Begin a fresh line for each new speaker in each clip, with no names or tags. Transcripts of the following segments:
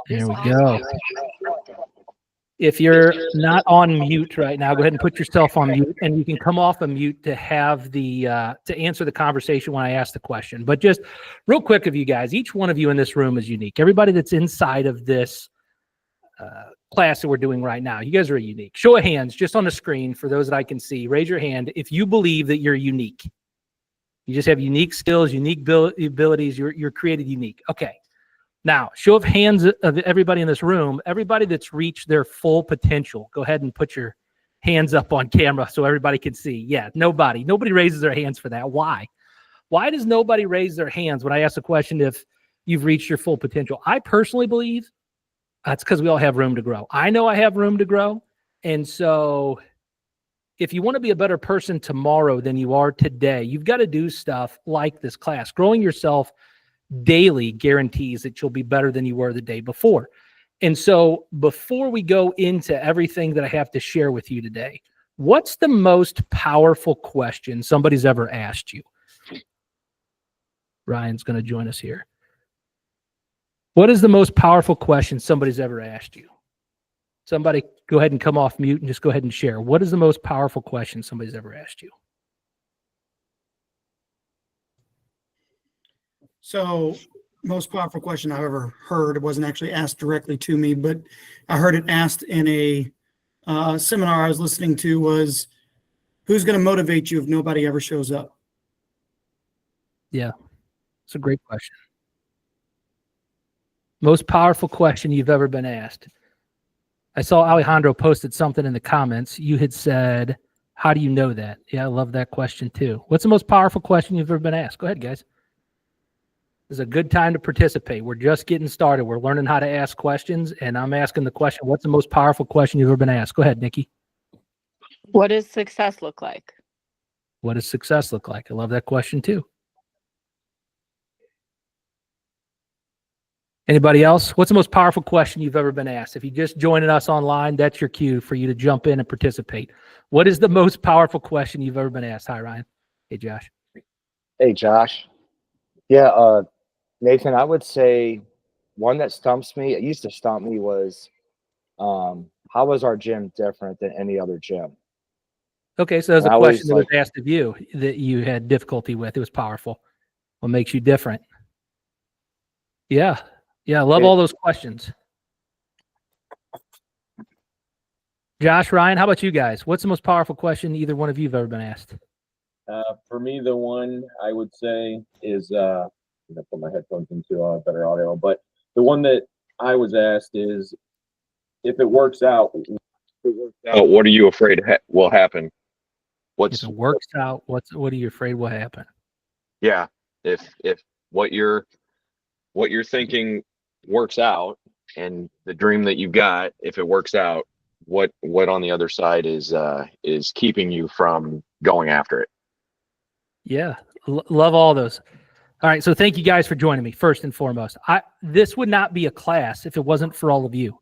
There we go. If you're not on mute right now, go ahead and put yourself on mute, and you can come off of mute to have the to answer the conversation when I ask the question. But just real quick of you guys, each one of you in this room is unique. Everybody that's inside of this class that we're doing right now, you guys are unique. Show of hands just on the screen for those that I can see. Raise your hand if you believe that you're unique. You just have unique skills, unique abilities. You're created unique. Okay. Now, show of hands of everybody in this room, everybody that's reached their full potential. Go ahead and put your hands up on camera so everybody can see. Yeah, nobody. Nobody raises their hands for that. Why? Why does nobody raise their hands when I ask the question if you've reached your full potential? I personally believe that's because we all have room to grow. I know I have room to grow. And so if you want to be a better person tomorrow than you are today, you've got to do stuff like this class. Growing yourself daily guarantees that you'll be better than you were the day before. And so before we go into everything that I have to share with you today, what's the most powerful question somebody's ever asked you? Ryan's going to join us here. What is the most powerful question somebody's ever asked you? Somebody go ahead and come off mute and just go ahead and share. What is the most powerful question somebody's ever asked you?
So, most powerful question I've ever heard, it wasn't actually asked directly to me, but I heard it asked in a seminar I was listening to was, who's going to motivate you if nobody ever shows up?
Yeah, it's a great question. Most powerful question you've ever been asked. I saw Alejandro posted something in the comments. You had said, how do you know that? Yeah, I love that question too. What's the most powerful question you've ever been asked? Go ahead, guys. This is a good time to participate. We're just getting started. We're learning how to ask questions, and I'm asking the question, what's the most powerful question you've ever been asked? Go ahead, Nikki.
What does success look like?
What does success look like? I love that question too. Anybody else? What's the most powerful question you've ever been asked? If you're just joining us online, that's your cue for you to jump in and participate. What is the most powerful question you've ever been asked? Hi, Ryan. Hey, Josh.
Hey, Josh. Yeah, Nathan, I would say one that stumps me, it used to stump me, was how was our gym different than any other gym?
Okay, so there's a question that was asked of you that you had difficulty with. It was powerful. What makes you different? Yeah. Yeah, I love all those questions. Josh, Ryan, how about you guys? What's the most powerful question either one of you have ever been asked?
For me, the one I would say is, I'm going to put my headphones into better audio, but the one that I was asked is, if it works out, what are you afraid will happen?
If it works out, what are you afraid will happen?
Yeah, if what you're thinking works out, and the dream that you've got, if it works out, what on the other side is keeping you from going after it?
Yeah, love all those. All right, so thank you guys for joining me, first and foremost. This would not be a class if it wasn't for all of you.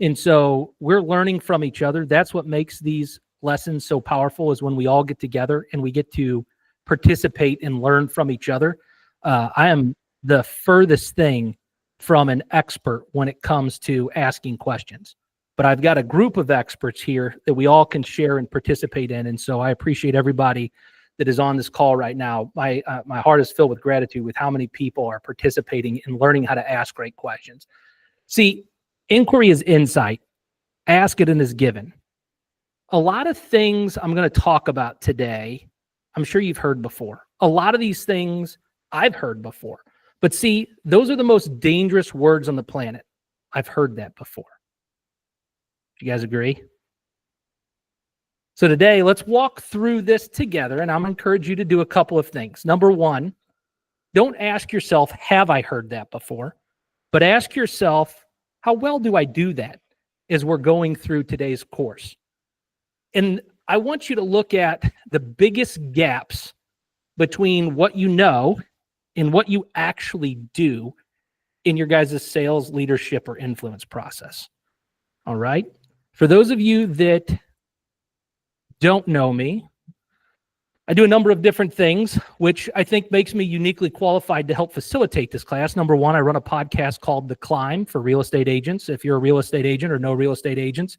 And so we're learning from each other. That's what makes these lessons so powerful, is when we all get together and we get to participate and learn from each other. I am the furthest thing from an expert when it comes to asking questions. But I've got a group of experts here that we all can share and participate in. And so I appreciate everybody that is on this call right now. My heart is filled with gratitude with how many people are participating in learning how to ask great questions. See, inquiry is insight. Ask it and is given. A lot of things I'm going to talk about today, I'm sure you've heard before. A lot of these things I've heard before. But see, those are the most dangerous words on the planet. I've heard that before. Do you guys agree? So today, let's walk through this together, and I'm going to encourage you to do a couple of things. Number one, don't ask yourself, have I heard that before? But ask yourself, how well do I do that as we're going through today's course? And I want you to look at the biggest gaps between what you know and what you actually do in your guys' sales, leadership, or influence process. All right? For those of you that don't know me, I do a number of different things, which I think makes me uniquely qualified to help facilitate this class. Number one, I run a podcast called The Climb for real estate agents. If you're a real estate agent or know real estate agents,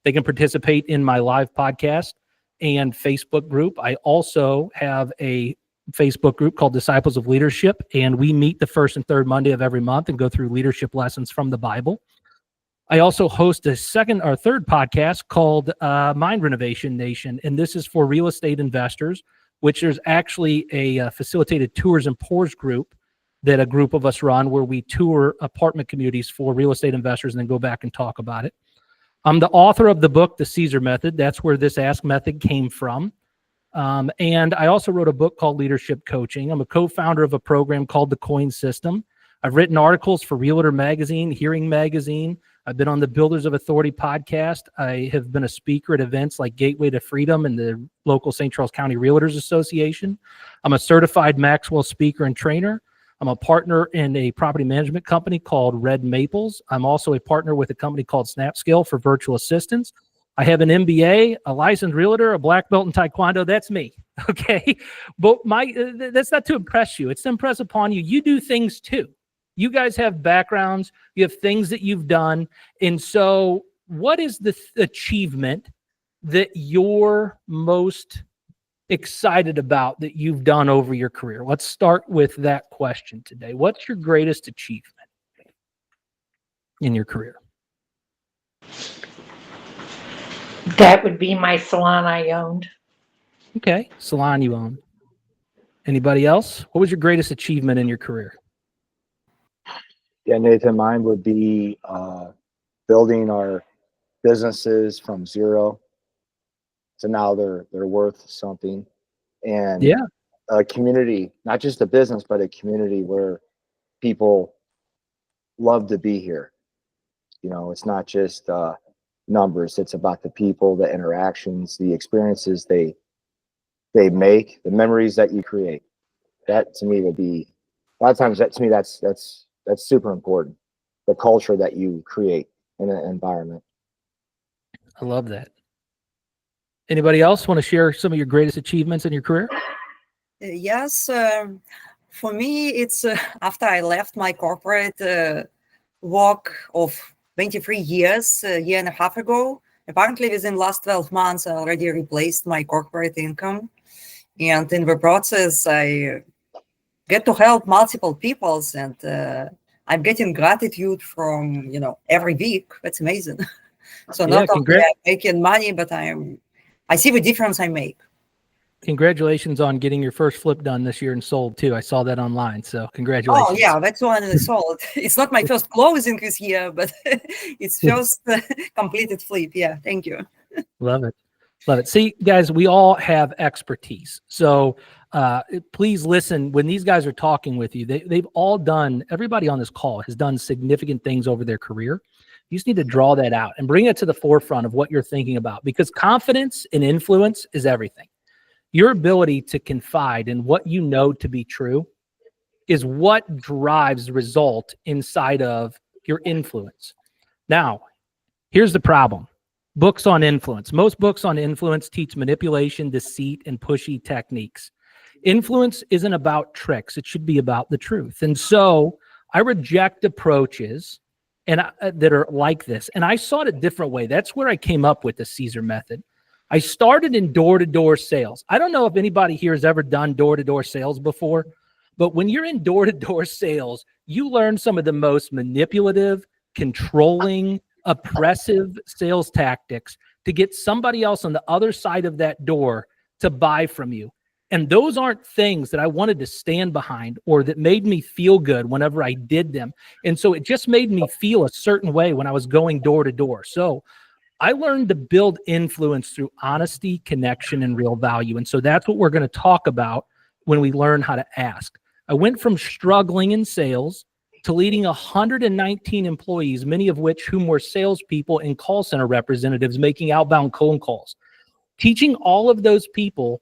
they can participate in my live podcast and Facebook group. I also have a Facebook group called Disciples of Leadership, and we meet the first and third Monday of every month and go through leadership lessons from the Bible. I also host a second or third podcast called Mind Renovation Nation, and this is for real estate investors, which there's actually a facilitated tours and pours group that a group of us run where we tour apartment communities for real estate investors and then go back and talk about it. I'm the author of the book, The Caesar Method. That's where this Ask Method came from. And I also wrote a book called Leadership Coaching. I'm a co-founder of a program called The Coin System. I've written articles for Realtor Magazine, Hearing Magazine. I've been on the Builders of Authority podcast. I have been a speaker at events like Gateway to Freedom and the local St. Charles County Realtors Association. I'm a certified Maxwell speaker and trainer. I'm a partner in a property management company called Red Maples. I'm also a partner with a company called Snapscale for virtual assistants. I have an MBA, a licensed realtor, a black belt in Taekwondo. That's me, okay? But that's not to impress you. It's to impress upon you. You do things too. You guys have backgrounds. You have things that you've done. And so what is the achievement that you're most excited about that you've done over your career? Let's start with that question today. What's your greatest achievement in your career?
That would be my salon I owned.
Okay, salon you own. Anybody else? What was your greatest achievement in your career?
Yeah, Nathan, mine would be building our businesses from zero to now they're worth something, and
Yeah,
a community, not just a business, but a community where people love to be here. You know, it's not just numbers; it's about the people, the interactions, the experiences they make, the memories that you create. That to me would be a lot of times. That to me, that's super important. The culture that you create in an environment.
I love that. Anybody else want to share some of your greatest achievements in your career?
Yes, for me, it's after I left my corporate work of 23 years, a year and a half ago. Apparently, within the last 12 months, I already replaced my corporate income. And in the process, I get to help multiple peoples, and I'm getting gratitude from, every week. That's amazing. So not only I'm making money, but I see the difference I make.
Congratulations on getting your first flip done this year and sold too. I saw that online. So congratulations.
Oh yeah, that's one is sold. It's not my first closing this year, but it's first completed flip. Yeah, thank you.
Love it. Love it. See, guys, we all have expertise. So please listen when these guys are talking with you. They've all done, everybody on this call has done significant things over their career. You just need to draw that out and bring it to the forefront of what you're thinking about, because confidence and influence is everything. Your ability to confide in what you know to be true is what drives the result inside of your influence. Now, here's the problem. Books on influence. Most books on influence teach manipulation, deceit, and pushy techniques. Influence isn't about tricks. It should be about the truth. And so I reject approaches that are like this. And I saw it a different way. That's where I came up with the Caesar method. I started in door-to-door sales. I don't know if anybody here has ever done door-to-door sales before, but when you're in door-to-door sales, you learn some of the most manipulative, controlling, oppressive sales tactics to get somebody else on the other side of that door to buy from you. And those aren't things that I wanted to stand behind or that made me feel good whenever I did them. And so it just made me feel a certain way when I was going door to door. So I learned to build influence through honesty, connection, and real value. And so that's what we're going to talk about when we learn how to ask. I went from struggling in sales to leading 119 employees, many of whom were salespeople and call center representatives making outbound cold calls, teaching all of those people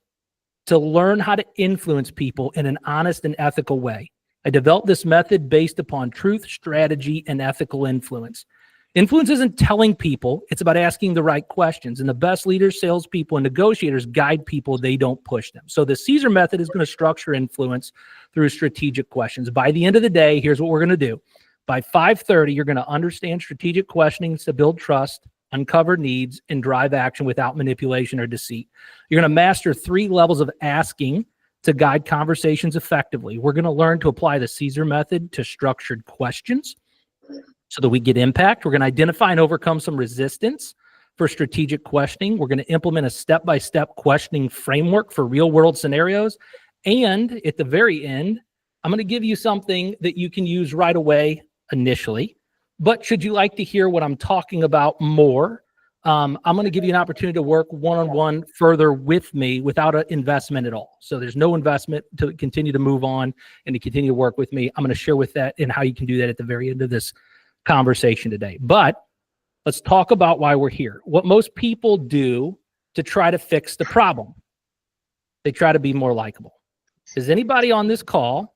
to learn how to influence people in an honest and ethical way. I developed this method based upon truth, strategy, and ethical influence. Influence isn't telling people, it's about asking the right questions. And the best leaders, salespeople, and negotiators guide people, they don't push them. So the Caesar method is going to structure influence through strategic questions. By the end of the day, here's what we're going to do. By 5:30, you're going to understand strategic questioning to build trust, uncover needs, and drive action without manipulation or deceit. You're going to master 3 levels of asking to guide conversations effectively. We're going to learn to apply the Caesar method to structured questions so that we get impact. We're going to identify and overcome some resistance for strategic questioning. We're going to implement a step-by-step questioning framework for real-world scenarios. And at the very end, I'm going to give you something that you can use right away initially. But should you like to hear what I'm talking about more, I'm going to give you an opportunity to work one-on-one further with me without an investment at all. So there's no investment to continue to move on and to continue to work with me. I'm going to share with that and how you can do that at the very end of this conversation today. But let's talk about why we're here. What most people do to try to fix the problem, they try to be more likable. Has anybody on this call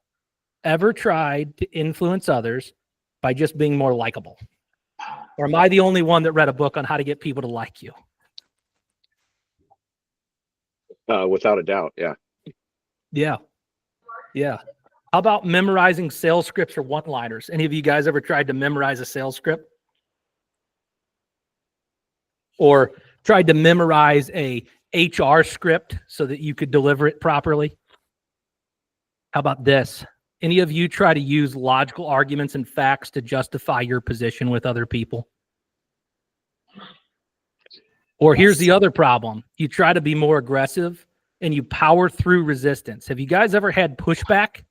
ever tried to influence others by just being more likable? Or am I the only one that read a book on how to get people to like you?
Without a doubt, yeah.
Yeah. How about memorizing sales scripts or one-liners? Any of you guys ever tried to memorize a sales script? Or tried to memorize a HR script so that you could deliver it properly? How about this? Any of you try to use logical arguments and facts to justify your position with other people? Or here's the other problem. You try to be more aggressive and you power through resistance. Have you guys ever had pushback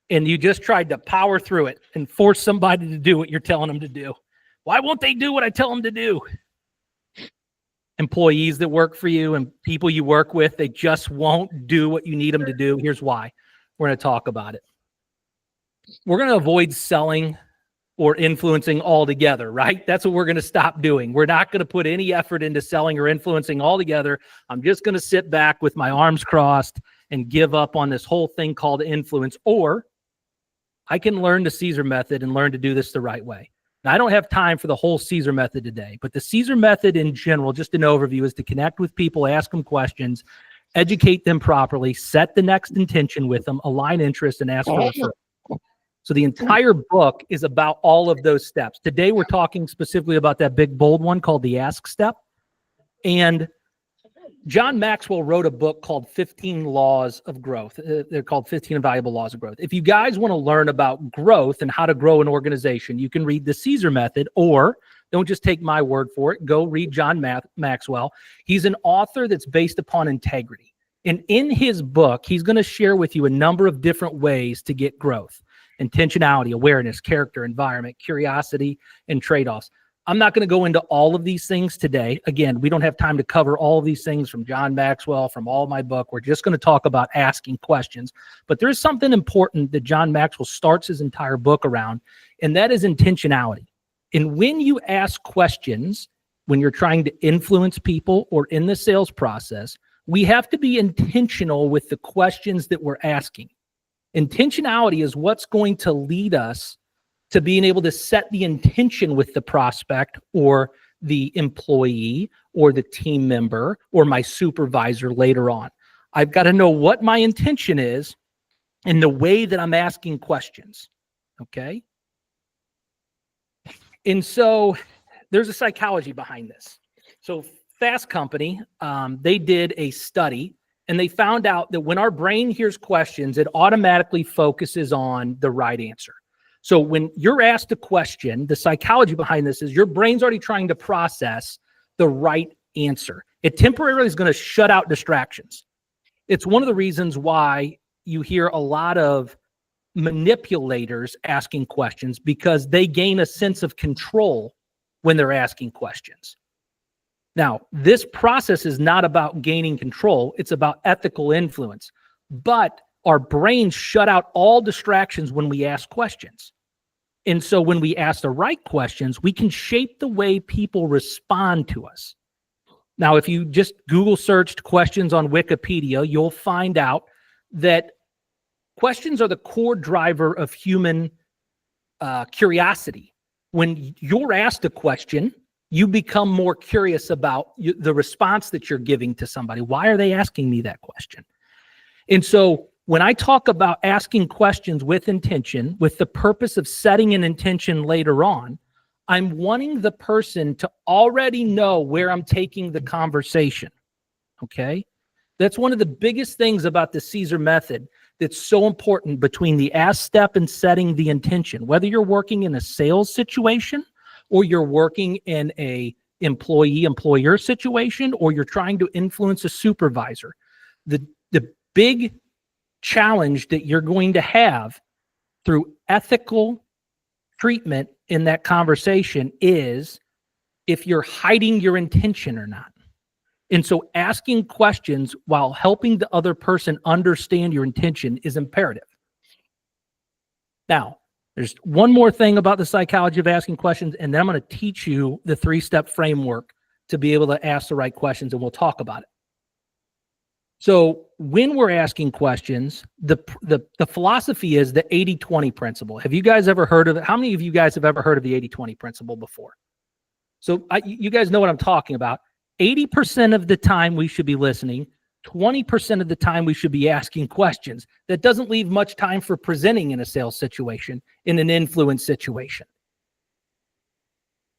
and you just tried to power through it and force somebody to do what you're telling them to do? Why won't they do what I tell them to do? Employees that work for you and people you work with, they just won't do what you need them to do. Here's why. We're going to talk about it. We're going to avoid selling or influencing altogether, right? That's what we're going to stop doing. We're not going to put any effort into selling or influencing altogether. I'm just going to sit back with my arms crossed and give up on this whole thing called influence. Or I can learn the Caesar method and learn to do this the right way. Now, I don't have time for the whole Caesar method today, but the Caesar method in general, just an overview, is to connect with people, ask them questions, educate them properly, set the next intention with them, align interests, and ask for referrals. So the entire book is about all of those steps. Today, we're talking specifically about that big, bold one called the ask step. And John Maxwell wrote a book called 15 Laws of Growth. They're called 15 Invaluable Laws of Growth. If you guys want to learn about growth and how to grow an organization, you can read the Caesar method, or don't just take my word for it. Go read John Maxwell. He's an author that's based upon integrity. And in his book, he's going to share with you a number of different ways to get growth. Intentionality, awareness, character, environment, curiosity, and trade-offs. I'm not going to go into all of these things today. Again, we don't have time to cover all of these things from John Maxwell, from all my book. We're just going to talk about asking questions. But there is something important that John Maxwell starts his entire book around, and that is intentionality. And when you ask questions, when you're trying to influence people or in the sales process, we have to be intentional with the questions that we're asking. Intentionality is what's going to lead us to being able to set the intention with the prospect or the employee or the team member or my supervisor later on. I've got to know what my intention is in the way that I'm asking questions, okay? And so there's a psychology behind this. So Fast Company, they did a study, and they found out that when our brain hears questions, it automatically focuses on the right answer. So when you're asked a question, the psychology behind this is your brain's already trying to process the right answer. It temporarily is going to shut out distractions. It's one of the reasons why you hear a lot of manipulators asking questions, because they gain a sense of control when they're asking questions. Now, this process is not about gaining control. It's about ethical influence. But our brains shut out all distractions when we ask questions. And so when we ask the right questions, we can shape the way people respond to us. Now, if you just Google searched questions on Wikipedia, you'll find out that questions are the core driver of human curiosity. when you're asked a question, you become more curious about the response that you're giving to somebody. Why are they asking me that question? And so when I talk about asking questions with intention, with the purpose of setting an intention later on, I'm wanting the person to already know where I'm taking the conversation. Okay? That's one of the biggest things about the Caesar method that's so important between the ask step and setting the intention. Whether you're working in a sales situation or you're working in a employee-employer situation or you're trying to influence a supervisor, the big challenge that you're going to have through ethical treatment in that conversation is if you're hiding your intention or not. And so asking questions while helping the other person understand your intention is imperative. Now, there's one more thing about the psychology of asking questions, and then I'm going to teach you the 3-step framework to be able to ask the right questions, and we'll talk about it. So when we're asking questions, the philosophy is the 80-20 principle. Have you guys ever heard of it? How many of you guys have ever heard of the 80-20 principle before? So you guys know what I'm talking about. 80% of the time we should be listening. 20% of the time we should be asking questions. That doesn't leave much time for presenting in a sales situation, in an influence situation.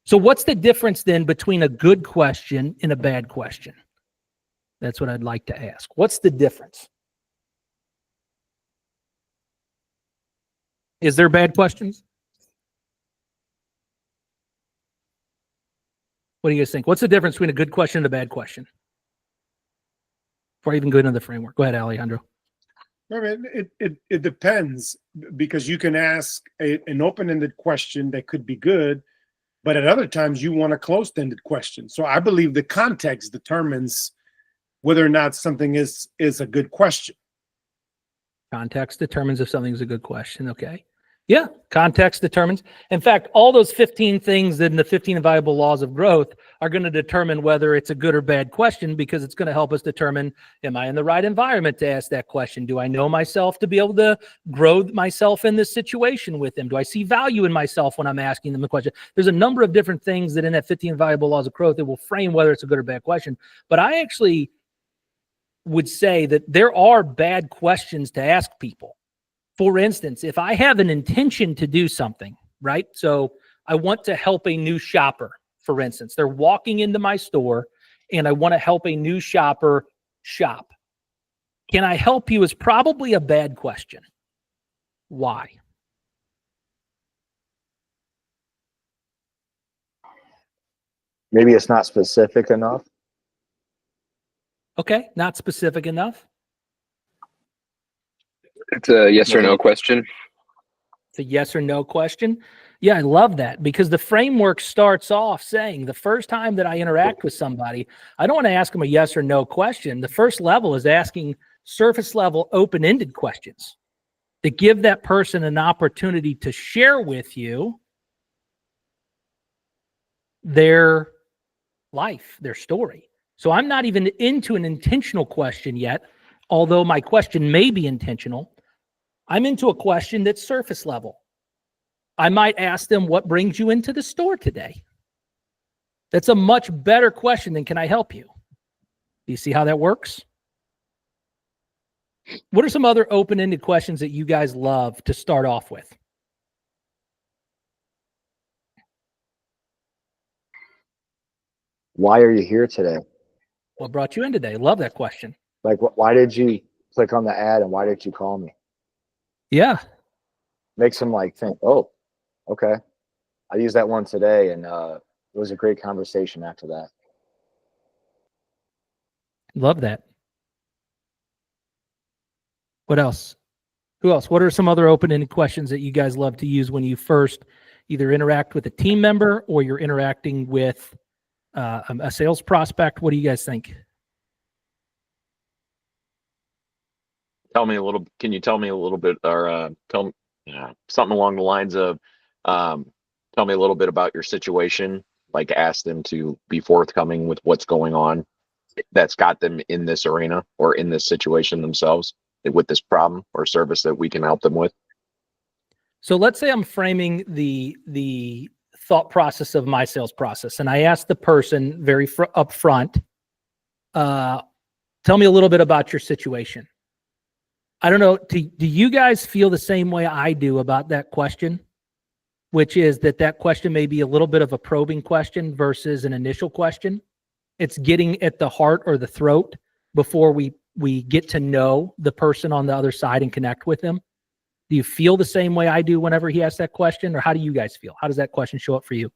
So what's the difference then between a good question and a bad question? That's what I'd like to ask. What's the difference? Is there bad questions? What do you guys think? What's the difference between a good question and a bad question? Before I even go into the framework. Go ahead, Alejandro.
I mean, it depends, because you can ask an open-ended question that could be good, but at other times you want a closed-ended question. So I believe the context determines whether or not something is a good question.
Context determines if something's a good question. Okay. Yeah, context determines. In fact, all those 15 things in the 15 Invaluable Laws of Growth are going to determine whether it's a good or bad question, because it's going to help us determine, am I in the right environment to ask that question? Do I know myself to be able to grow myself in this situation with them? Do I see value in myself when I'm asking them the question? There's a number of different things that in that 15 Invaluable Laws of Growth that will frame whether it's a good or bad question. But I actually would say that there are bad questions to ask people. For instance, if I have an intention to do something, right? So I want to help a new shopper, for instance. They're walking into my store and I want to help a new shopper shop. Can I help you is probably a bad question. Why?
Maybe it's not specific enough.
Okay, not specific enough.
It's a yes or no question.
It's a yes or no question. Yeah, I love that, because the framework starts off saying the first time that I interact with somebody, I don't want to ask them a yes or no question. The first level is asking surface level open-ended questions that give that person an opportunity to share with you their life, their story. So I'm not even into an intentional question yet, although my question may be intentional. I'm into a question that's surface level. I might ask them, what brings you into the store today? That's a much better question than, can I help you? Do you see how that works? What are some other open-ended questions that you guys love to start off with?
Why are you here today?
What brought you in today? Love that question.
Like, why did you click on the ad and why did you call me?
Yeah.
Makes them like think, oh, okay. I used that one today, and it was a great conversation after that.
Love that. What else? Who else? What are some other open-ended questions that you guys love to use when you first either interact with a team member or you're interacting with a sales prospect? What do you guys think?
Tell me a little. Can you tell me a little bit, or tell me something along the lines of, tell me a little bit about your situation. Like, ask them to be forthcoming with what's going on that's got them in this arena or in this situation themselves with this problem or service that we can help them with.
So let's say I'm framing the thought process of my sales process. And I asked the person very upfront, tell me a little bit about your situation. I don't know. Do you guys feel the same way I do about that question? Which is that question may be a little bit of a probing question versus an initial question. It's getting at the heart or the throat before we get to know the person on the other side and connect with them. Do you feel the same way I do whenever he asks that question, or how do you guys feel? How does that question show up for you?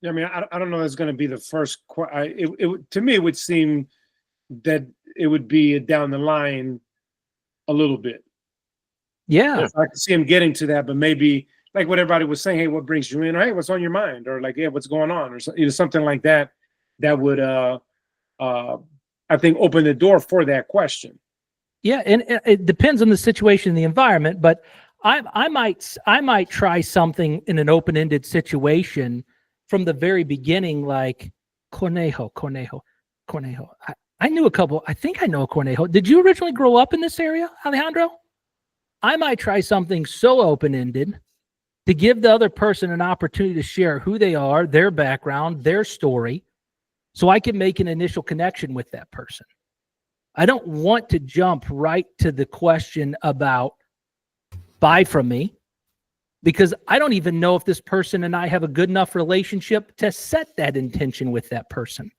Yeah, I mean, I don't know. It's going to be the first. To me, it would seem that it would be down the line a little bit.
Yeah,
I can see him getting to that, but maybe like what everybody was saying. Hey, what brings you in? Or hey, what's on your mind? Or like, yeah, what's going on? Or something like that. That would, I think, open the door for that question.
Yeah, and it depends on the situation and the environment. But I might try something in an open-ended situation from the very beginning, like Cornejo. I knew a couple. I think I know a Cornejo. Did you originally grow up in this area, Alejandro? I might try something so open-ended to give the other person an opportunity to share who they are, their background, their story, so I can make an initial connection with that person. I don't want to jump right to the question about buy from me, because I don't even know if this person and I have a good enough relationship to set that intention with that person.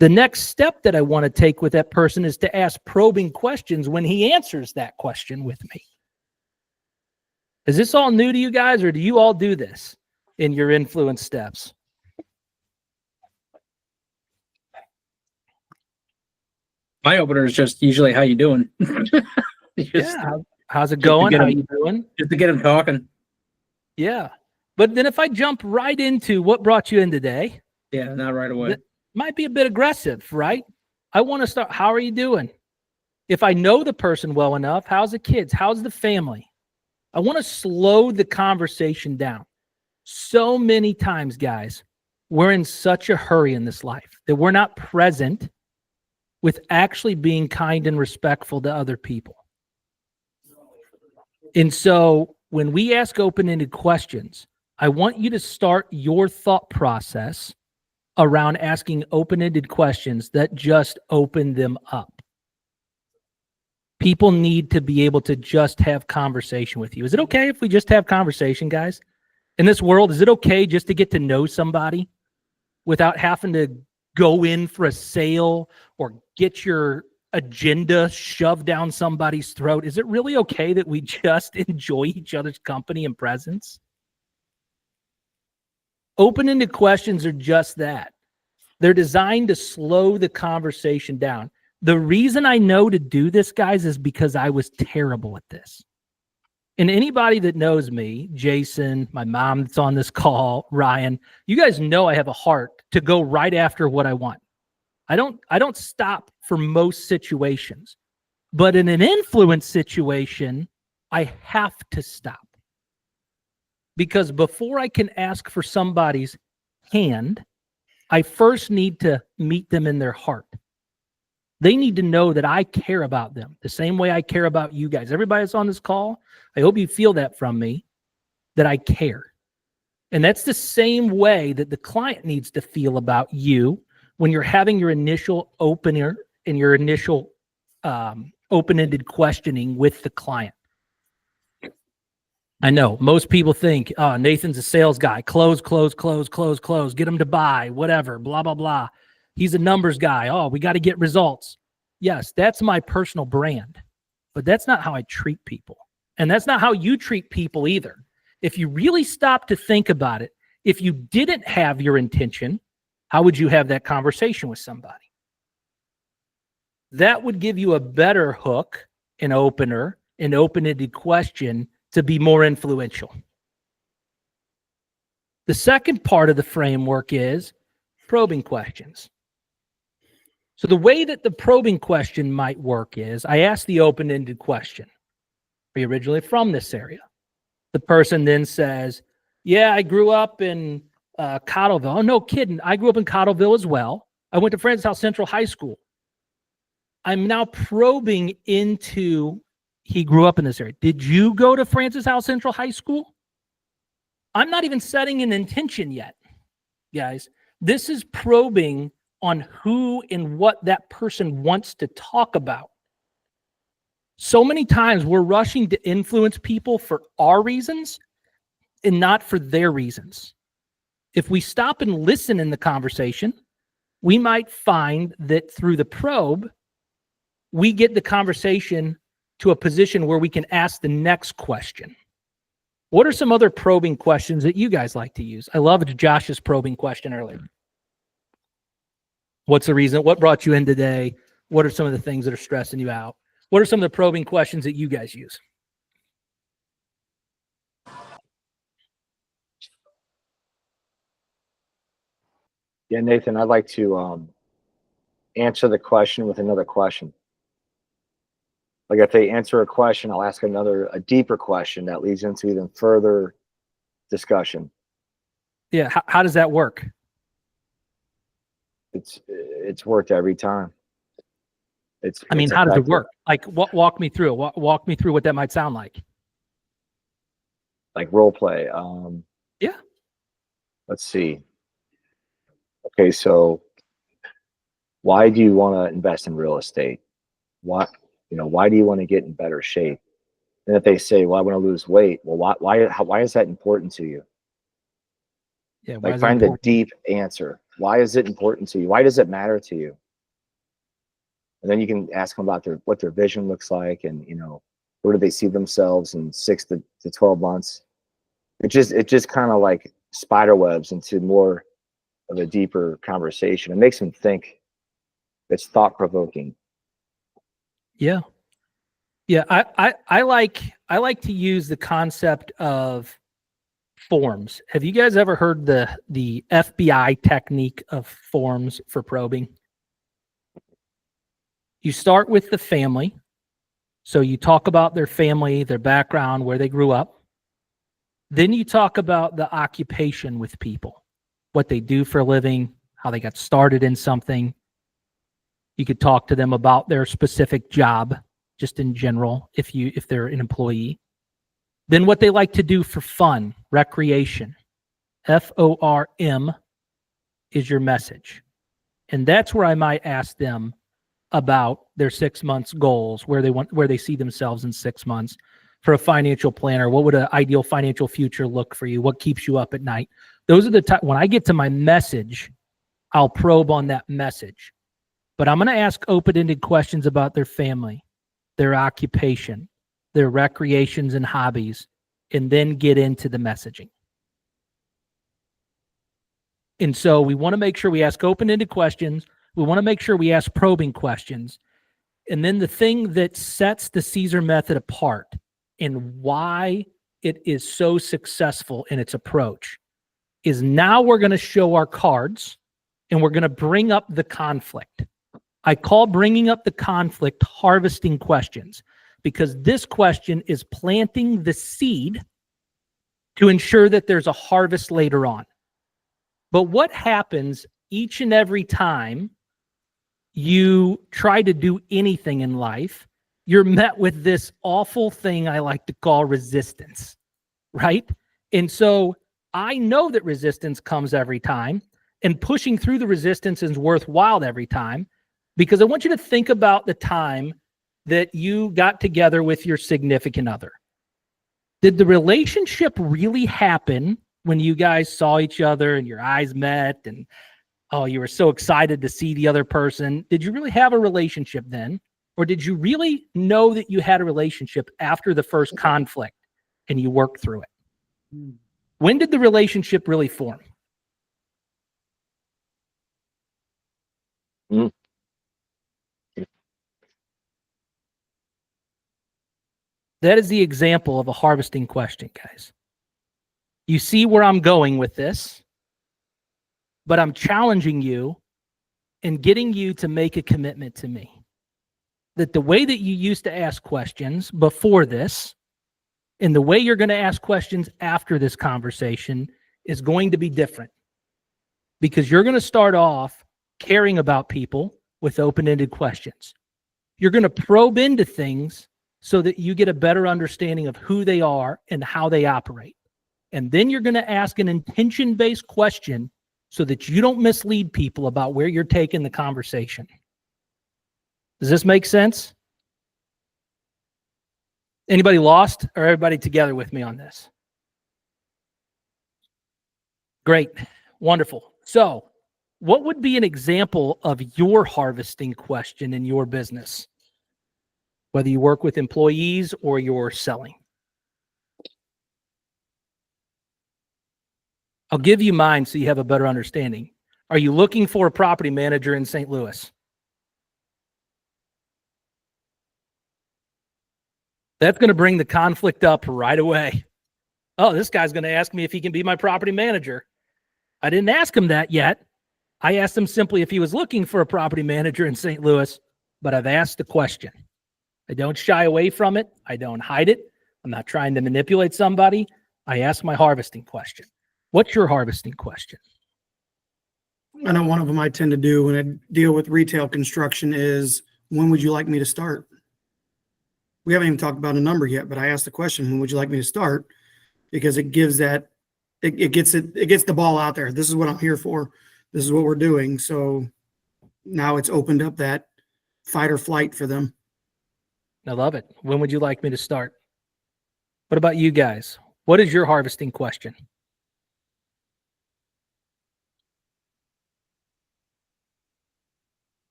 The next step that I want to take with that person is to ask probing questions when he answers that question with me. Is this all new to you guys, or do you all do this in your influence steps?
My opener is just usually, how you doing?
How's it going? How you doing?
Just to get him talking.
Yeah. But then if I jump right into what brought you in today.
Yeah, not right away.
Might be a bit aggressive, right? I want to start, how are you doing? If I know the person well enough, how's the kids? How's the family? I want to slow the conversation down. So many times, guys, we're in such a hurry in this life that we're not present with actually being kind and respectful to other people. And so when we ask open-ended questions, I want you to start your thought process around asking open-ended questions that just open them up. People need to be able to just have conversation with you. Is it okay if we just have conversation, guys? In this world, is it okay just to get to know somebody without having to go in for a sale or get your agenda shoved down somebody's throat? Is it really okay that we just enjoy each other's company and presence? Open-ended questions are just that. They're designed to slow the conversation down. The reason I know to do this, guys, is because I was terrible at this. And anybody that knows me, Jason, my mom that's on this call, Ryan, you guys know I have a heart to go right after what I want. I don't stop for most situations. But in an influence situation, I have to stop. Because before I can ask for somebody's hand, I first need to meet them in their heart. They need to know that I care about them the same way I care about you guys. Everybody that's on this call, I hope you feel that from me, that I care. And that's the same way that the client needs to feel about you when you're having your initial opener and your initial open-ended questioning with the client. I know most people think, oh, Nathan's a sales guy. Close, get him to buy, whatever, blah, blah, blah. He's a numbers guy. Oh, we got to get results. Yes, that's my personal brand, but that's not how I treat people. And that's not how you treat people either. If you really stop to think about it, if you didn't have your intention, how would you have that conversation with somebody? That would give you a better hook, an opener, an open-ended question to be more influential. The second part of the framework is probing questions. So the way that the probing question might work is I ask the open-ended question. Are you originally from this area? The person then says, yeah, I grew up in Cottleville. Oh, no kidding. I grew up in Cottleville as well. I went to Francis South Central High School. I'm now probing into, he grew up in this area. Did you go to Francis Howell Central High School? I'm not even setting an intention yet, guys. This is probing on who and what that person wants to talk about. So many times we're rushing to influence people for our reasons and not for their reasons. If we stop and listen in the conversation, we might find that through the probe, we get the conversation to a position where we can ask the next question. What are some other probing questions that you guys like to use? I loved Josh's probing question earlier. What's the reason? What brought you in today? What are some of the things that are stressing you out? What are some of the probing questions that you guys use?
Yeah, Nathan, I'd like to answer the question with another question. Like if they answer a question, I'll ask a deeper question that leads into even further discussion.
Yeah, how does that work?
It's worked every time.
I mean, how does it work? Like, walk me through it. Walk me through what that might sound like.
Like role play.
Yeah.
Let's see. Okay, so why do you want to invest in real estate? Why do you want to get in better shape? And if they say, well, I want to lose weight, well, why is that important to you?
Yeah,
like find the deep answer. Why is it important to you? Why does it matter to you? And then you can ask them about what their vision looks like, and where do they see themselves in 6 to 12 months. It just kind of like spider webs into more of a deeper conversation. It makes them think. It's thought provoking.
Yeah. Yeah. I like to use the concept of forms. Have you guys ever heard the FBI technique of forms for probing? You start with the family. So you talk about their family, their background, where they grew up. Then you talk about the occupation with people, what they do for a living, how they got started in something. You could talk to them about their specific job, just in general, if they're an employee. Then what they like to do for fun, recreation. FORM is your message. And that's where I might ask them about their 6 months goals, where they see themselves in 6 months. For a financial planner, what would an ideal financial future look for you? What keeps you up at night? Those are the when I get to my message, I'll probe on that message. But I'm going to ask open-ended questions about their family, their occupation, their recreations and hobbies, and then get into the messaging. And so we want to make sure we ask open-ended questions. We want to make sure we ask probing questions. And then the thing that sets the Caesar method apart and why it is so successful in its approach is now we're going to show our cards and we're going to bring up the conflict. I call bringing up the conflict harvesting questions, because this question is planting the seed to ensure that there's a harvest later on. But what happens each and every time you try to do anything in life? You're met with this awful thing I like to call resistance, right? And so I know that resistance comes every time, and pushing through the resistance is worthwhile every time, because I want you to think about the time that you got together with your significant other. Did the relationship really happen when you guys saw each other and your eyes met and, oh, you were so excited to see the other person? Did you really have a relationship then? Or did you really know that you had a relationship after the first conflict and you worked through it? When did the relationship really form? That is the example of a harvesting question, guys. You see where I'm going with this, but I'm challenging you and getting you to make a commitment to me. That the way that you used to ask questions before this and the way you're going to ask questions after this conversation is going to be different, because you're going to start off caring about people with open-ended questions. You're going to probe into things so that you get a better understanding of who they are and how they operate. And then you're going to ask an intention-based question so that you don't mislead people about where you're taking the conversation. Does this make sense? Anybody lost, or everybody together with me on this? Great. Wonderful. So what would be an example of your harvesting question in your business, whether you work with employees or you're selling? I'll give you mine so you have a better understanding. Are you looking for a property manager in St. Louis? That's going to bring the conflict up right away. Oh, this guy's going to ask me if he can be my property manager. I didn't ask him that yet. I asked him simply if he was looking for a property manager in St. Louis, but I've asked the question. I don't shy away from it. I don't hide it. I'm not trying to manipulate somebody. I ask my harvesting question. What's your harvesting question?
I know one of them I tend to do when I deal with retail construction is, when would you like me to start? We haven't even talked about a number yet, but I asked the question, when would you like me to start? Because it gives that, it gets the ball out there. This is what I'm here for. This is what we're doing. So now it's opened up that fight or flight for them.
I love it. When would you like me to start? What about you guys? What is your harvesting question?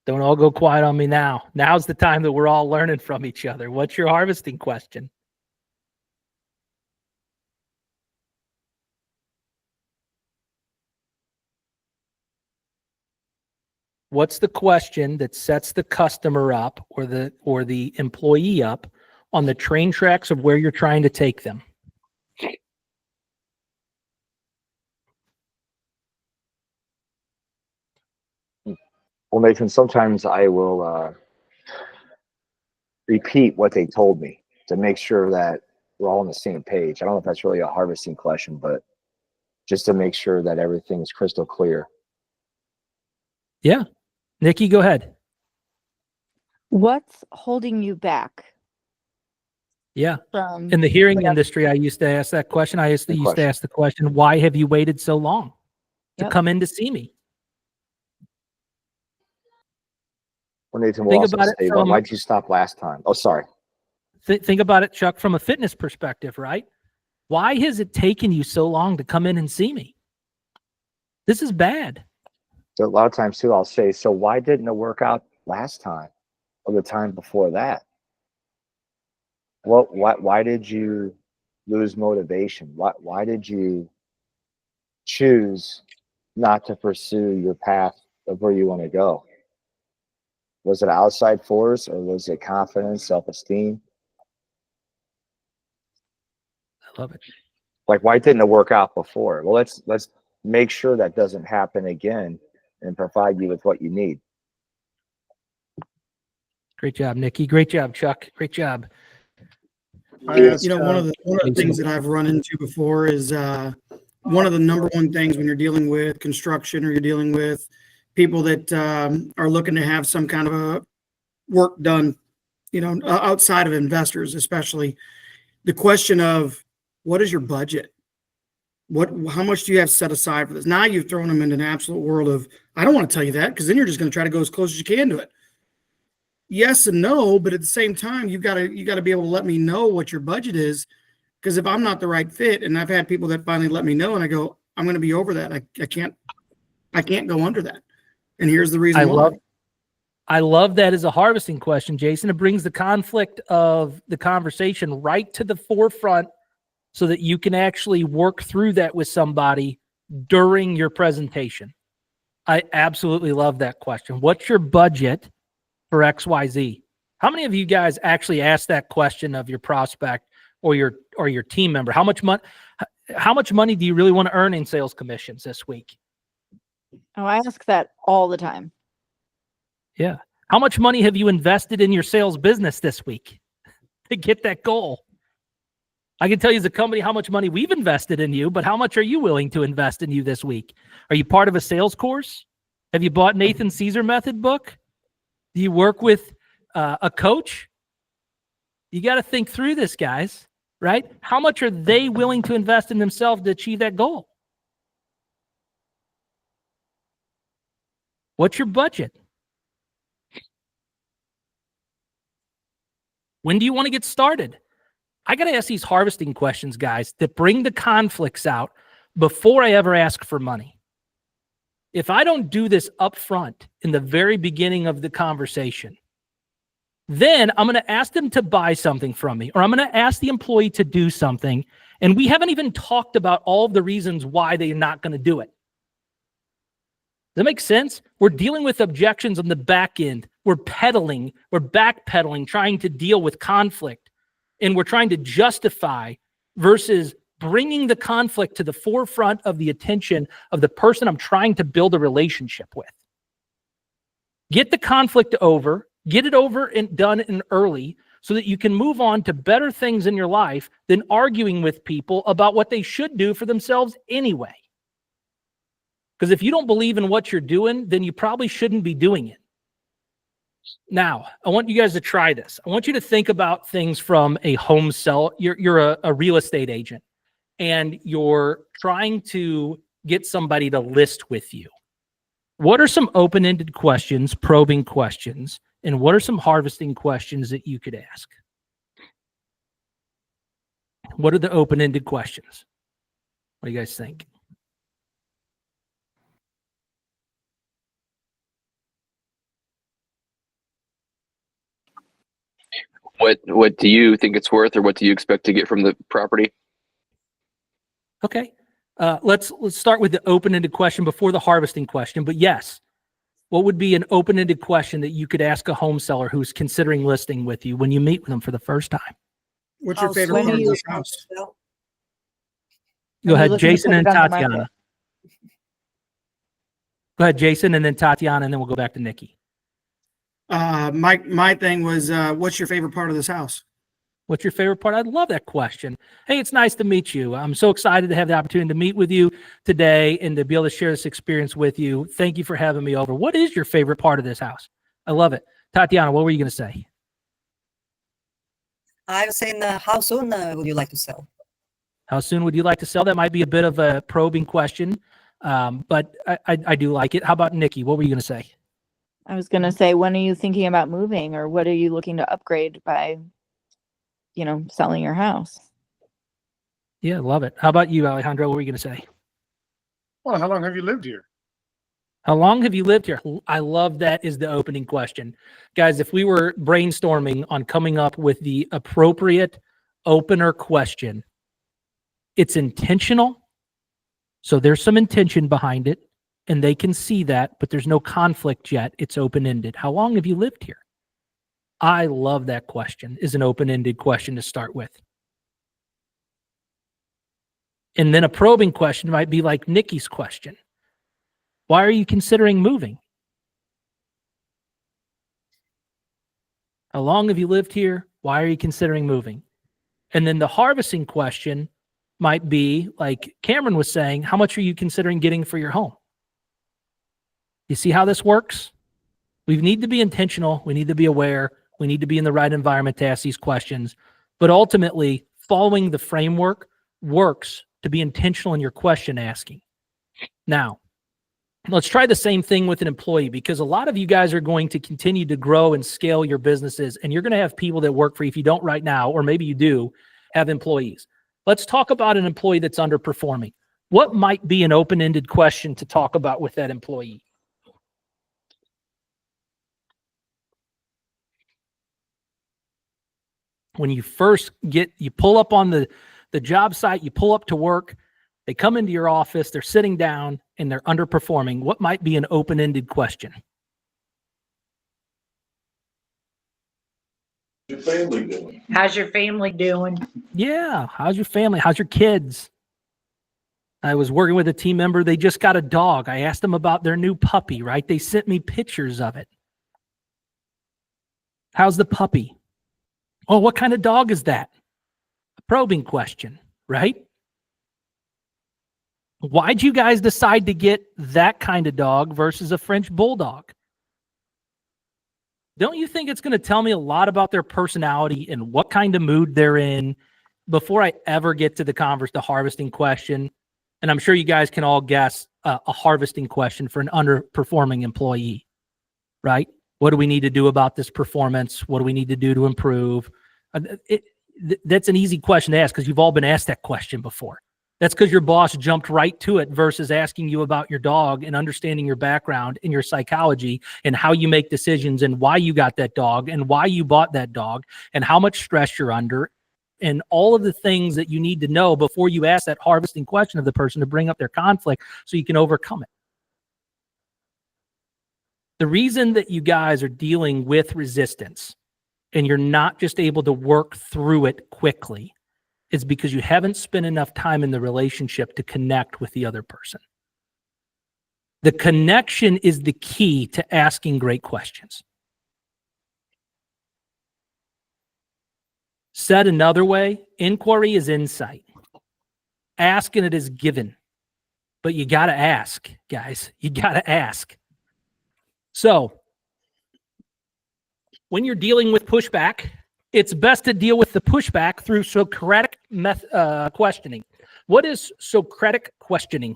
Don't all go quiet on me now. Now's the time that we're all learning from each other. What's your harvesting question? What's the question that sets the customer up or the employee up on the train tracks of where you're trying to take them?
Well, Nathan, sometimes I will repeat what they told me to make sure that we're all on the same page. I don't know if that's really a harvesting question, but just to make sure that everything is crystal clear.
Yeah. Nikki, go ahead.
What's holding you back
Yeah.
from
In the hearing
whatever-
industry, I used to ask that question. I used
Good
to
question.
ask the question, why have you waited so long to
Yep.
come in to see me?
Well, Nathan will
Think
also
about it
say,
from-
why'd you stop last time? Oh, sorry.
Think about it, Chuck, from a fitness perspective, right? Why has it taken you so long to come in and see me? This is bad.
So a lot of times too, I'll say, so why didn't it work out last time or the time before that? Well, why did you lose motivation? Why did you choose not to pursue your path of where you want to go? Was it outside force, or was it confidence, self-esteem?
I love it.
Like, why didn't it work out before? Well, let's make sure that doesn't happen again and provide you with what you need.
Great job, Nikki. Great job, Chuck. Great job.
I asked,
One of the things that I've run into before is one of the number one things when you're dealing with construction or you're dealing with people that are looking to have some kind of a work done, outside of investors, especially the question of, what is your budget? How much do you have set aside for this? Now you've thrown them into an absolute world of, I don't want to tell you that, because then you're just going to try to go as close as you can to it. Yes and no, but at the same time, you got to be able to let me know what your budget is, because if I'm not the right fit, and I've had people that finally let me know, and I go, I'm going to be over that. I can't go under that. And here's the reason why.
I love that as a harvesting question, Jason. It brings the conflict of the conversation right to the forefront so that you can actually work through that with somebody during your presentation. I absolutely love that question. What's your budget for XYZ? How many of you guys actually ask that question of your prospect or your team member? How much money do you really want to earn in sales commissions this week?
Oh, I ask that all the time.
Yeah. How much money have you invested in your sales business this week to get that goal? I can tell you as a company how much money we've invested in you, but how much are you willing to invest in you this week? Are you part of a sales course? Have you bought Nathan Caesar Method book? Do you work with a coach? You got to think through this, guys, right? How much are they willing to invest in themselves to achieve that goal? What's your budget? When do you want to get started? I got to ask these harvesting questions, guys, that bring the conflicts out before I ever ask for money. If I don't do this up front in the very beginning of the conversation, then I'm going to ask them to buy something from me, or I'm going to ask the employee to do something, and we haven't even talked about all of the reasons why they're not going to do it. Does that make sense? We're dealing with objections on the back end. We're backpedaling, trying to deal with conflict, and we're trying to justify versus bringing the conflict to the forefront of the attention of the person I'm trying to build a relationship with. Get the conflict over, get it over and done and early so that you can move on to better things in your life than arguing with people about what they should do for themselves anyway. Because if you don't believe in what you're doing, then you probably shouldn't be doing it. Now, I want you guys to try this. I want you to think about things from a home sell. You're a real estate agent, and you're trying to get somebody to list with you. What are some open-ended questions, probing questions, and what are some harvesting questions that you could ask? What are the open-ended questions? What do you guys think?
What do you think it's worth, or what do you expect to get from the property?
Okay. Let's start with the open-ended question before the harvesting question. But yes, what would be an open-ended question that you could ask a home seller who's considering listing with you when you meet with them for the first time?
What's your
How
favorite
soon
part of
you
this
want
house?
to sell?
Go
Are you
ahead,
looking to
Jason
put
and
it on the market?
Tatiana. Go ahead, Jason, and then Tatiana, and then we'll go back to Nikki.
My thing was, what's your favorite part of this house?
What's your favorite part? I love that question. Hey, it's nice to meet you. I'm so excited to have the opportunity to meet with you today and to be able to share this experience with you. Thank you for having me over. What is your favorite part of this house? I love it. Tatiana, what were you going to say?
I was saying, how soon would you like to sell?
How soon would you like to sell? That might be a bit of a probing question, but I do like it. How about Nikki? What were you going to say?
I was going to say, when are you thinking about moving, or what are you looking to upgrade by, selling your house?
Yeah, love it. How about you, Alejandro? What were you going to say?
Well, how long have you lived here?
How long have you lived here? I love that is the opening question. Guys, if we were brainstorming on coming up with the appropriate opener question, it's intentional. So there's some intention behind it, and they can see that, but there's no conflict yet. It's open-ended. How long have you lived here? I love that question, is an open-ended question to start with. And then a probing question might be like Nikki's question. Why are you considering moving? How long have you lived here? Why are you considering moving? And then the harvesting question might be, like Cameron was saying, how much are you considering getting for your home? You see how this works? We need to be intentional. We need to be aware. We need to be in the right environment to ask these questions. But ultimately, following the framework works to be intentional in your question asking. Now, let's try the same thing with an employee, because a lot of you guys are going to continue to grow and scale your businesses, and you're going to have people that work for you. If you don't right now, or maybe you do, have employees. Let's talk about an employee that's underperforming. What might be an open-ended question to talk about with that employee? When you first you pull up on the job site, you pull up to work, they come into your office, they're sitting down, and they're underperforming. What might be an open-ended question?
How's your family doing? How's your family doing?
Yeah. How's your family? How's your kids? I was working with a team member. They just got a dog. I asked them about their new puppy, right? They sent me pictures of it. How's the puppy? Oh, what kind of dog is that? A probing question, right? Why'd you guys decide to get that kind of dog versus a French bulldog? don't you think it's going to tell me a lot about their personality and what kind of mood they're in before I ever get to the harvesting question? And I'm sure you guys can all guess a harvesting question for an underperforming employee, right? What do we need to do about this performance? What do we need to do to improve? That's an easy question to ask because you've all been asked that question before. That's because your boss jumped right to it versus asking you about your dog and understanding your background and your psychology and how you make decisions and why you got that dog and why you bought that dog and how much stress you're under and all of the things that you need to know before you ask that harvesting question of the person to bring up their conflict so you can overcome it. The reason that you guys are dealing with resistance and you're not just able to work through it quickly is because you haven't spent enough time in the relationship to connect with the other person. The connection is the key to asking great questions. Said another way, inquiry is insight. Ask and it is given. But you got to ask, guys. You got to ask. So, when you're dealing with pushback, it's best to deal with the pushback through Socratic questioning. What is Socratic questioning?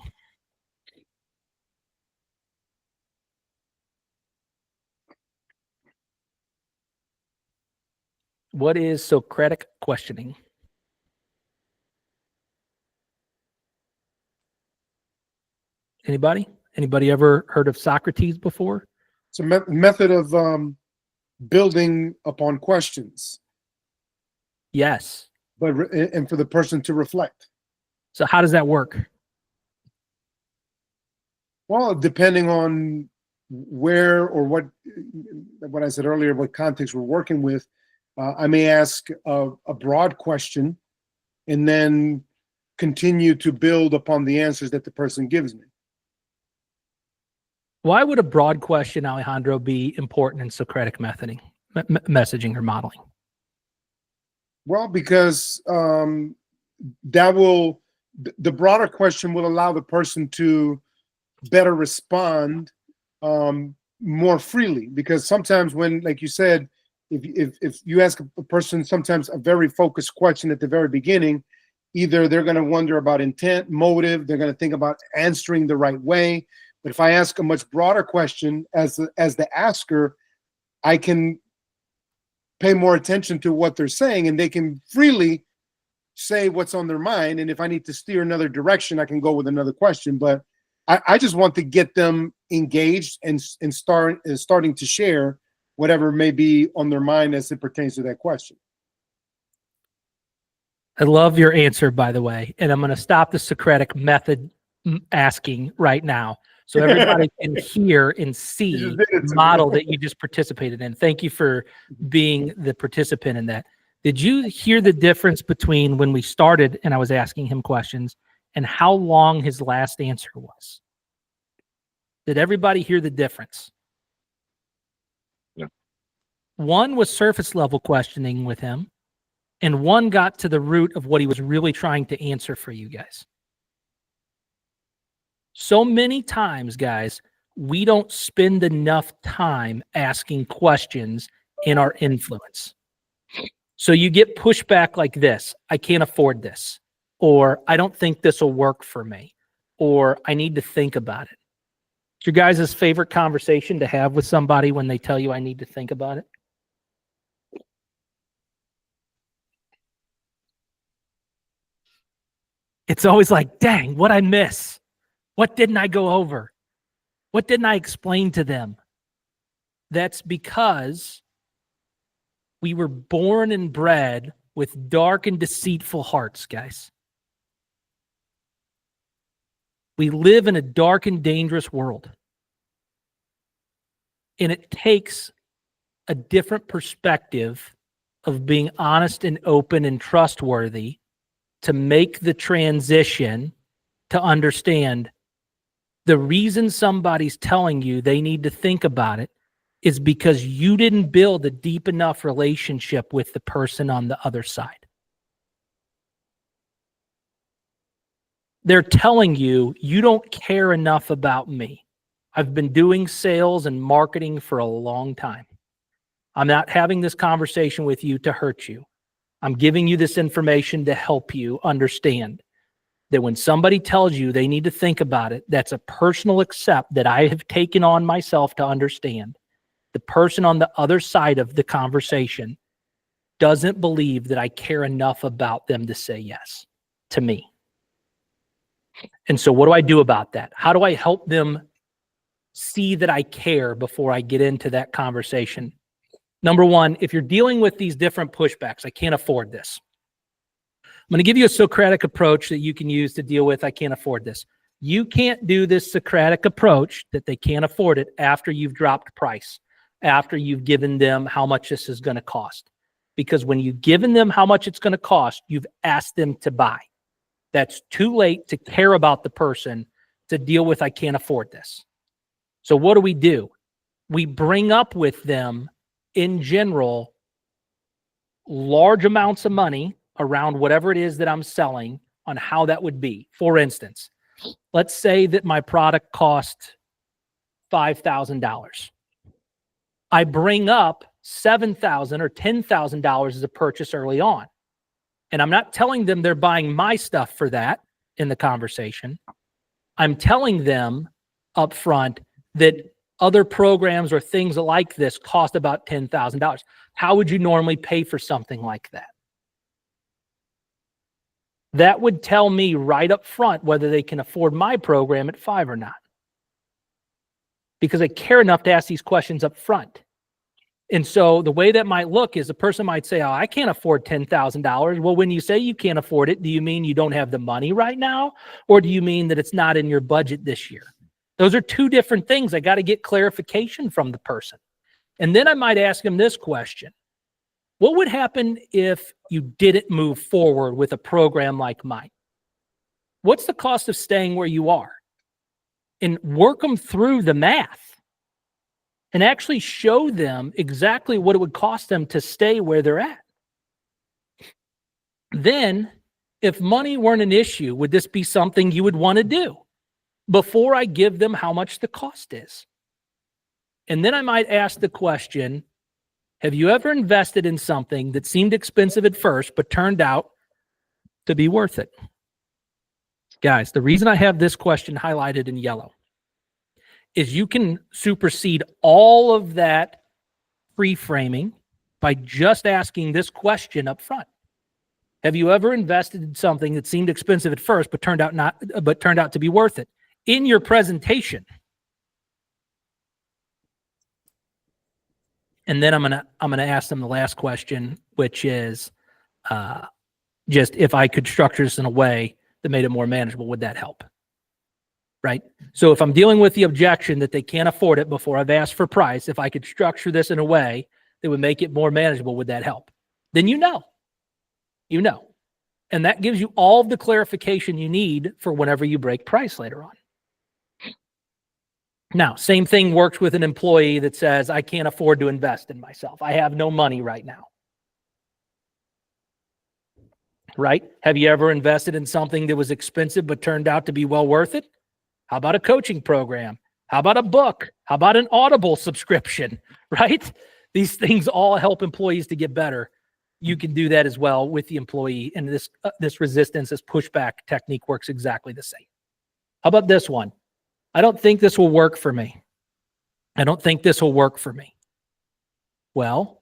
What is Socratic questioning? Anybody? Anybody ever heard of Socrates before?
It's a method of building upon questions.
Yes.
And for the person to reflect.
So how does that work?
Well, depending on where or what I said earlier, what context we're working with, I may ask a broad question and then continue to build upon the answers that the person gives me.
Why would a broad question, Alejandro, be important in Socratic messaging or modeling?
Well, because the broader question will allow the person to better respond more freely. Because sometimes when, like you said, if you ask a person sometimes a very focused question at the very beginning, either they're going to wonder about intent, motive, they're going to think about answering the right way. But if I ask a much broader question as the asker, I can pay more attention to what they're saying and they can freely say what's on their mind. And if I need to steer another direction, I can go with another question. But I just want to get them engaged and starting to share whatever may be on their mind as it pertains to that question.
I love your answer, by the way. And I'm going to stop the Socratic method asking right now, so everybody can hear and see the model that you just participated in. Thank you for being the participant in that. Did you hear the difference between when we started and I was asking him questions and how long his last answer was? Did everybody hear the difference?
Yeah.
One was surface level questioning with him, and one got to the root of what he was really trying to answer for you guys. So many times, guys, we don't spend enough time asking questions in our influence. So you get pushback like this: I can't afford this, or I don't think this will work for me, or I need to think about it. It's your guys' favorite conversation to have with somebody when they tell you I need to think about it? It's always like, dang, what'd I miss? What didn't I go over? What didn't I explain to them? That's because we were born and bred with dark and deceitful hearts, guys. We live in a dark and dangerous world. And it takes a different perspective of being honest and open and trustworthy to make the transition to understand the reason somebody's telling you they need to think about it is because you didn't build a deep enough relationship with the person on the other side. They're telling you, you don't care enough about me. I've been doing sales and marketing for a long time. I'm not having this conversation with you to hurt you. I'm giving you this information to help you understand that when somebody tells you they need to think about it, that's a personal accept that I have taken on myself to understand. The person on the other side of the conversation doesn't believe that I care enough about them to say yes to me. And so what do I do about that? How do I help them see that I care before I get into that conversation? Number one, if you're dealing with these different pushbacks, I can't afford this. I'm going to give you a Socratic approach that you can use to deal with, I can't afford this. You can't do this Socratic approach that they can't afford it after you've dropped price, after you've given them how much this is going to cost. Because when you've given them how much it's going to cost, you've asked them to buy. That's too late to care about the person to deal with, I can't afford this. So what do? We bring up with them, in general, large amounts of money around whatever it is that I'm selling on how that would be. For instance, let's say that my product cost $5,000. I bring up $7,000 or $10,000 as a purchase early on. And I'm not telling them they're buying my stuff for that in the conversation. I'm telling them up front that other programs or things like this cost about $10,000. How would you normally pay for something like that? That would tell me right up front whether they can afford my program at $5 or not. Because I care enough to ask these questions up front. And so the way that might look is a person might say, oh, I can't afford $10,000. Well, when you say you can't afford it, do you mean you don't have the money right now? Or do you mean that it's not in your budget this year? Those are two different things. I got to get clarification from the person. And then I might ask them this question. What would happen if you didn't move forward with a program like mine? What's the cost of staying where you are? And work them through the math and actually show them exactly what it would cost them to stay where they're at. Then, if money weren't an issue, would this be something you would want to do before I give them how much the cost is? And then I might ask the question, have you ever invested in something that seemed expensive at first, but turned out to be worth it? Guys, the reason I have this question highlighted in yellow is you can supersede all of that pre-framing by just asking this question up front. Have you ever invested in something that seemed expensive at first, but turned out to be worth it? In your presentation. And then I'm gonna ask them the last question, which is just if I could structure this in a way that made it more manageable, would that help? Right? So if I'm dealing with the objection that they can't afford it before I've asked for price, if I could structure this in a way that would make it more manageable, would that help? Then you know. And that gives you all the clarification you need for whenever you break price later on. Now, same thing works with an employee that says, I can't afford to invest in myself. I have no money right now. Right? Have you ever invested in something that was expensive but turned out to be well worth it? How about a coaching program? How about a book? How about an Audible subscription? Right? These things all help employees to get better. You can do that as well with the employee. And this resistance, this pushback technique works exactly the same. How about this one? I don't think this will work for me. I don't think this will work for me. Well,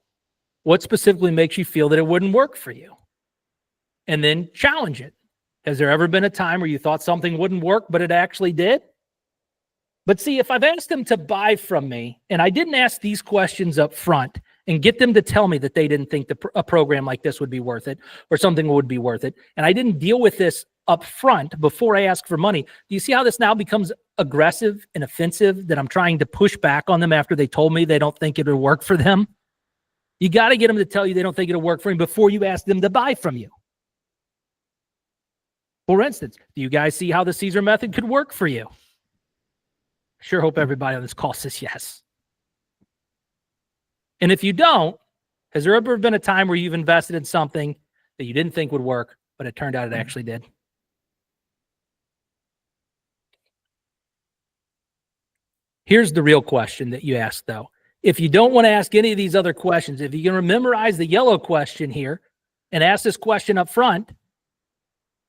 what specifically makes you feel that it wouldn't work for you? And then challenge it. Has there ever been a time where you thought something wouldn't work, but it actually did? But see, if I've asked them to buy from me, and I didn't ask these questions up front and get them to tell me that they didn't think a program like this would be worth it or something would be worth it, and I didn't deal with this up front before I ask for money, do you see how this now becomes aggressive and offensive, that I'm trying to push back on them after they told me they don't think it'll work for them? You got to get them to tell you they don't think it'll work for them before you ask them to buy from you. For instance, do you guys see how the Caesar method could work for you? Sure hope everybody on this call says yes. And if you don't, has there ever been a time where you've invested in something that you didn't think would work, but it turned out it actually did? Here's the real question that you ask, though. If you don't want to ask any of these other questions, if you can memorize the yellow question here and ask this question up front,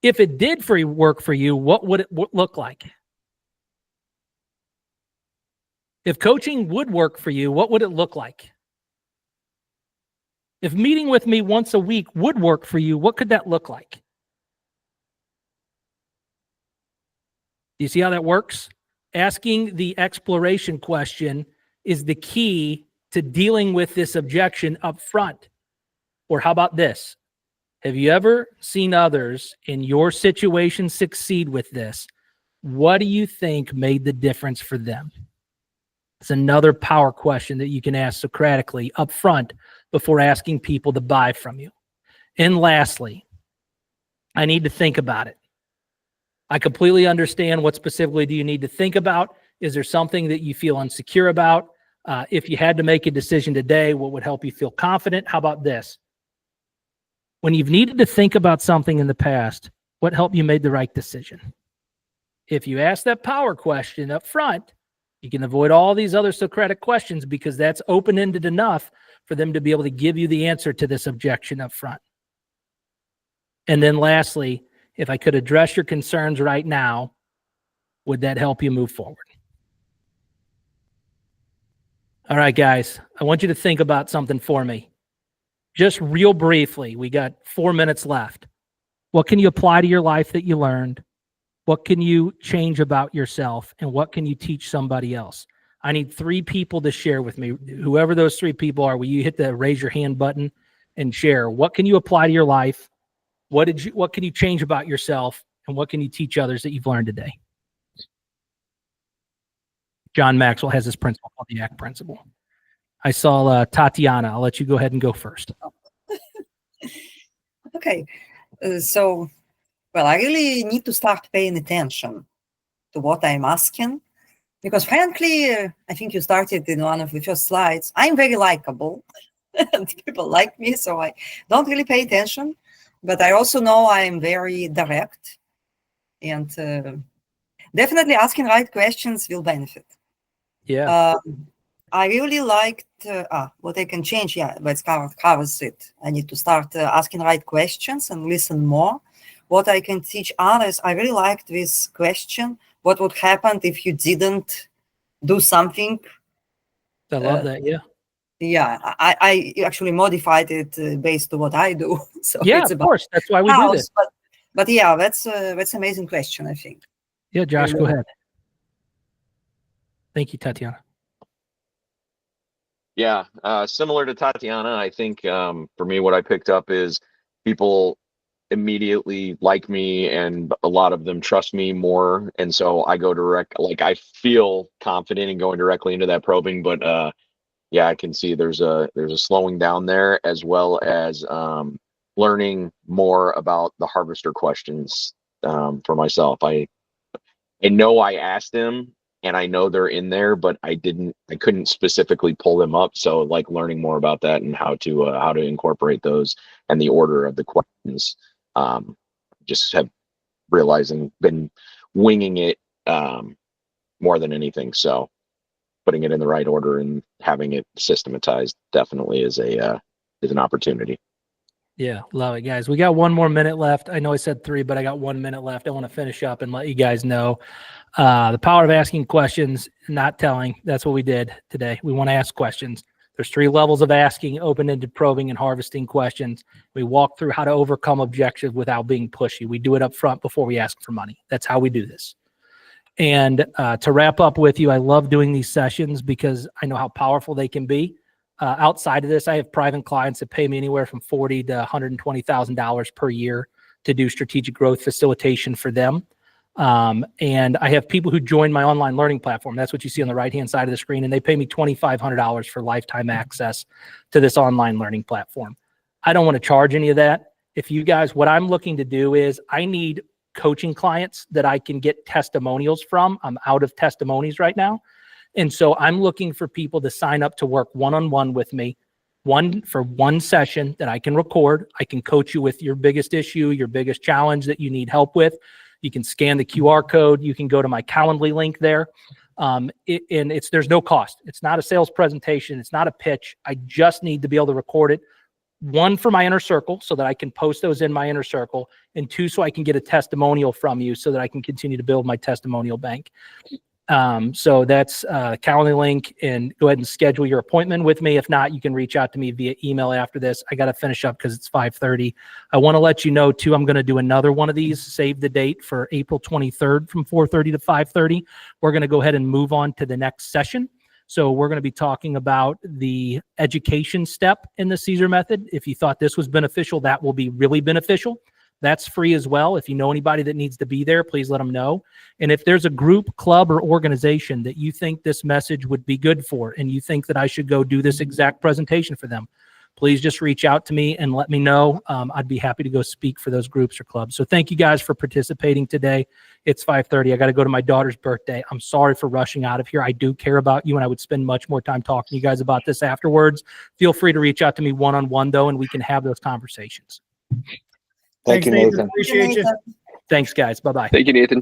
if it did work for you, what would it look like? If coaching would work for you, what would it look like? If meeting with me once a week would work for you, what could that look like? Do you see how that works? Asking the exploration question is the key to dealing with this objection up front. Or how about this? Have you ever seen others in your situation succeed with this? What do you think made the difference for them? It's another power question that you can ask Socratically up front before asking people to buy from you. And lastly, I need to think about it. I completely understand what specifically do you need to think about. Is there something that you feel insecure about? If you had to make a decision today, what would help you feel confident? How about this? When you've needed to think about something in the past, what helped you make the right decision? If you ask that power question up front, you can avoid all these other Socratic questions because that's open-ended enough for them to be able to give you the answer to this objection up front. And then lastly, if I could address your concerns right now, would that help you move forward? All right, guys, I want you to think about something for me. Just real briefly, we got 4 minutes left. What can you apply to your life that you learned? What can you change about yourself? And what can you teach somebody else? I need 3 people to share with me. Whoever those 3 people are, will you hit the raise your hand button and share? What can you apply to your life? What can you change about yourself? And what can you teach others that you've learned today? John Maxwell has this principle called the ACT principle. I saw Tatiana. I'll let you go ahead and go first.
Okay. Well, I really need to start paying attention to what I'm asking because frankly, I think you started in one of the first slides. I'm very likable and people like me, so I don't really pay attention. But I also know I'm very direct and definitely asking right questions will benefit.
Yeah.
I really liked what I can change. Yeah, but it covers it. I need to start asking right questions and listen more. What I can teach others, I really liked this question. What would happen if you didn't do something?
I love that. Yeah.
Yeah, I actually modified it based on what I do. So
yeah,
it's
of course. That's why we do this.
But yeah, that's an amazing question, I think.
Yeah, Josh, go ahead. Thank you, Tatiana.
Yeah, similar to Tatiana, I think for me, what I picked up is people immediately like me and a lot of them trust me more. And so I go direct, like I feel confident in going directly into that probing, but yeah, I can see there's a slowing down there as well as learning more about the harvester questions for myself. I know I asked them and I know they're in there, but I couldn't specifically pull them up. So like learning more about that and how to incorporate those and the order of the questions. Just have been winging it more than anything. So putting it in the right order and having it systematized definitely is an opportunity.
Yeah, love it, guys. We got 1 more minute left. I know I said 3, but I got 1 minute left. I want to finish up and let you guys know the power of asking questions, not telling. That's what we did today. We want to ask questions. There's 3 levels of asking: open-ended, probing, and harvesting questions. We walk through how to overcome objections without being pushy. We do it up front before we ask for money. That's how we do this. And to wrap up with you, I love doing these sessions because I know how powerful they can be. Outside of this, I have private clients that pay me anywhere from $40,000 to $120,000 per year to do strategic growth facilitation for them. And I have people who join my online learning platform. That's what you see on the right-hand side of the screen. And they pay me $2,500 for lifetime access to this online learning platform. I don't want to charge any of that. If you guys, what I'm looking to do is I need coaching clients that I can get testimonials from. I'm out of testimonies right now. And so I'm looking for people to sign up to work one-on-one with me, for one session that I can record. I can coach you with your biggest issue, your biggest challenge that you need help with. You can scan the QR code. You can go to my Calendly link there. And there's no cost. It's not a sales presentation. It's not a pitch. I just need to be able to record it. One, for my inner circle so that I can post those in my inner circle, and two, so I can get a testimonial from you so that I can continue to build my testimonial bank. So that's Calendly link, and go ahead and schedule your appointment with me. If not, you can reach out to me via email after this. I got to finish up because it's 5:30. I want to let you know too, I'm going to do another one of these, save the date for April 23rd from 4:30 to 5:30. We're going to go ahead and move on to the next session. So we're going to be talking about the education step in the Caesar method. If you thought this was beneficial, that will be really beneficial. That's free as well. If you know anybody that needs to be there, please let them know. And if there's a group, club, or organization that you think this message would be good for, and you think that I should go do this exact presentation for them, please just reach out to me and let me know. I'd be happy to go speak for those groups or clubs. So thank you guys for participating today. It's 5:30. I got to go to my daughter's birthday. I'm sorry for rushing out of here. I do care about you, and I would spend much more time talking to you guys about this afterwards. Feel free to reach out to me one-on-one, though, and we can have those conversations.
Thank you, Nathan.
Appreciate you.
Thanks, guys. Bye-bye.
Thank you, Nathan.